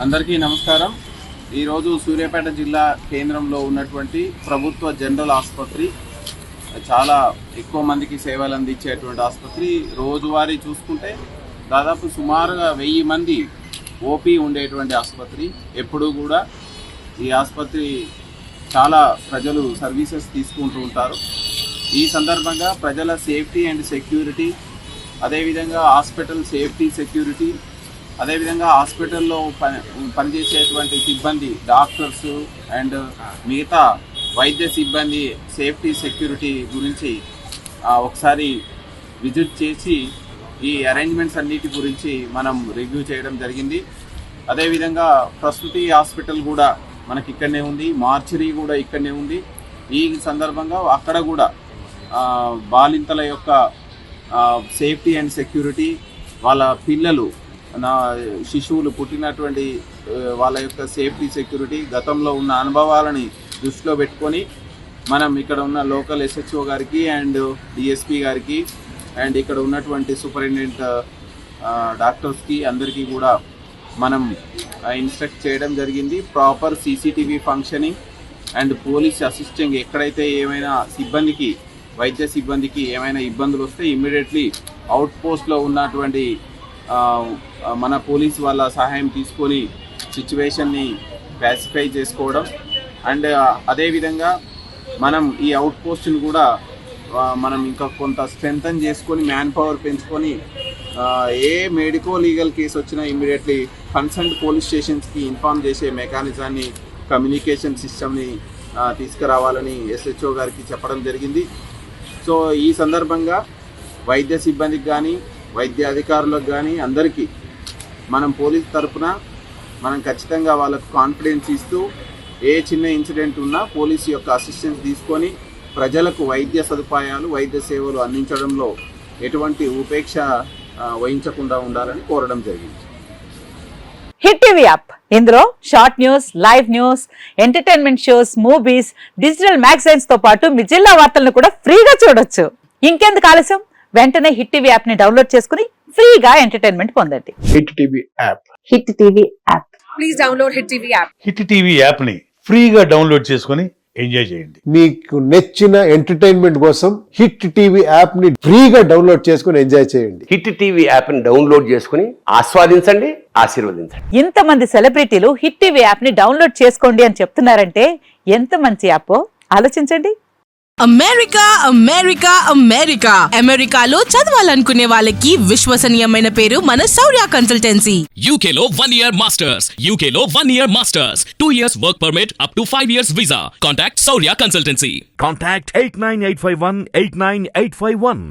అందరికీ నమస్కారం. ఈరోజు సూర్యాపేట జిల్లా కేంద్రంలో ఉన్నటువంటి ప్రభుత్వ జనరల్ ఆసుపత్రి చాలా ఎక్కువ మందికి సేవలు అందించేటువంటి ఆసుపత్రి. రోజువారీ చూసుకుంటే దాదాపు సుమారుగా 1000 మంది ఓపీ ఉండేటువంటి ఆసుపత్రి. ఎప్పుడూ కూడా ఈ ఆసుపత్రి చాలా ప్రజలు సర్వీసెస్ తీసుకుంటూ ఉంటారు. ఈ సందర్భంగా ప్రజల సేఫ్టీ అండ్ సెక్యూరిటీ, అదేవిధంగా హాస్పిటల్ సేఫ్టీ సెక్యూరిటీ, అదేవిధంగా హాస్పిటల్లో పనిచేసేటువంటి సిబ్బంది, డాక్టర్స్ అండ్ మిగతా వైద్య సిబ్బంది సేఫ్టీ సెక్యూరిటీ గురించి ఒకసారి విజిట్ చేసి ఈ అరేంజ్మెంట్స్ అన్నిటి గురించి మనం రివ్యూ చేయడం జరిగింది. అదేవిధంగా ప్రస్తుతి హాస్పిటల్ కూడా మనకి ఇక్కడనే ఉంది, మార్చరీ కూడా ఇక్కడనే ఉంది. ఈ సందర్భంగా అక్కడ కూడా బాలింతల యొక్క సేఫ్టీ అండ్ సెక్యూరిటీ, వాళ్ళ పిల్లలు శిశువులు పుట్టినటువంటి వాళ్ళ యొక్క సేఫ్టీ సెక్యూరిటీ, గతంలో ఉన్న అనుభవాలని దృష్టిలో పెట్టుకొని మనం ఇక్కడ ఉన్న లోకల్ SHO గారికి అండ్ DSP గారికి అండ్ ఇక్కడ ఉన్నటువంటి సూపరింటెండెంట్ డాక్టర్స్కి అందరికీ కూడా మనం ఇన్స్ట్రక్ట్ చేయడం జరిగింది. Proper CCTV functioning and police assisting, ఎక్కడైతే ఏమైనా సిబ్బందికి, వైద్య సిబ్బందికి ఏమైనా ఇబ్బందులు వస్తే ఇమ్మీడియట్లీ అవుట్ పోస్ట్లో ఉన్నటువంటి మన పోలీస్ వాళ్ళ సహాయం తీసుకొని సిచ్యువేషన్ని క్లాసిఫై చేసుకోవడం. అండ్ అదేవిధంగా మనం ఈ అవుట్ పోస్ట్ని కూడా మనం ఇంకా కొంత స్ట్రెంథన్ చేసుకొని, మ్యాన్ పవర్ పెంచుకొని, ఏ మెడికో లీగల్ కేసు వచ్చినా ఇమ్మీడియట్లీ కన్సర్న్ పోలీస్ స్టేషన్స్కి ఇన్ఫార్మ్ చేసే మెకానిజాన్ని, కమ్యూనికేషన్ సిస్టమ్ని తీసుకురావాలని SHO గారికి చెప్పడం జరిగింది. సో ఈ సందర్భంగా వైద్య సిబ్బందికి కానీ, వైద్య అధికారులకు కానీ అందరికీ మనం పోలీస్ తరఫున మనం ఖచ్చితంగా వాళ్ళకు కాన్ఫిడెన్స్ ఇస్తూ, ఏ చిన్న ఇన్సిడెంట్ ఉన్నా పోలీసు యొక్క అసిస్టెన్స్ తీసుకొని ప్రజలకు వైద్య సదుపాయాలు, వైద్య సేవలు అందించడంలో ఎటువంటి ఉపేక్ష వహించకుండా ఉండాలని కోరడం జరిగింది. హిట్ టీవీ యాప్, ఇందులో short news, live news, entertainment shows, movies, digital magazines తో పాటు మీ జిల్లా వార్తలను కూడా ఫ్రీగా చూడొచ్చు. ఇంకెందుకు ఆలస్యం, వెంటనే హిట్ టీవీ యాప్ ని డౌన్లోడ్ చేసుకుని ఫ్రీగా ఎంటర్టైన్మెంట్ పొందండి. Hit TV app, hit TV app, please download hit TV app. Hit TV app ని ఫ్రీగా డౌన్లోడ్ చేసుకుని ఎంజాయ్ చేయండి. మీకు నచ్చిన ఎంటర్టైన్మెంట్ కోసం హిట్ టీవీ యాప్ ని ఫ్రీగా డౌన్లోడ్ చేసుకుని ఎంజాయ్ చేయండి. హిట్ టీవీ యాప్ ని డౌన్లోడ్ చేసుకుని ఆస్వాదించండి, ఆశీర్వదించండి. ఇంతమంది సెలబ్రిటీలు హిట్ టీవీ యాప్ ని డౌన్లోడ్ చేసుకోండి అని చెప్తున్నారంటే ఎంత మంచి యాప్ ఆలోచించండి. అమెరికా అమెరికా అమెరికా అమెరికాలో చదవాలనుకునే వాళ్ళకి విశ్వసనీయమైన పేరు మన శౌర్య కన్సల్టెన్సీ. UK లో 1 year masters, UK లో 1 year masters, 2 years work permit up to 5 years visa. Contact Saurya Consultancy. Contact 89851 89851.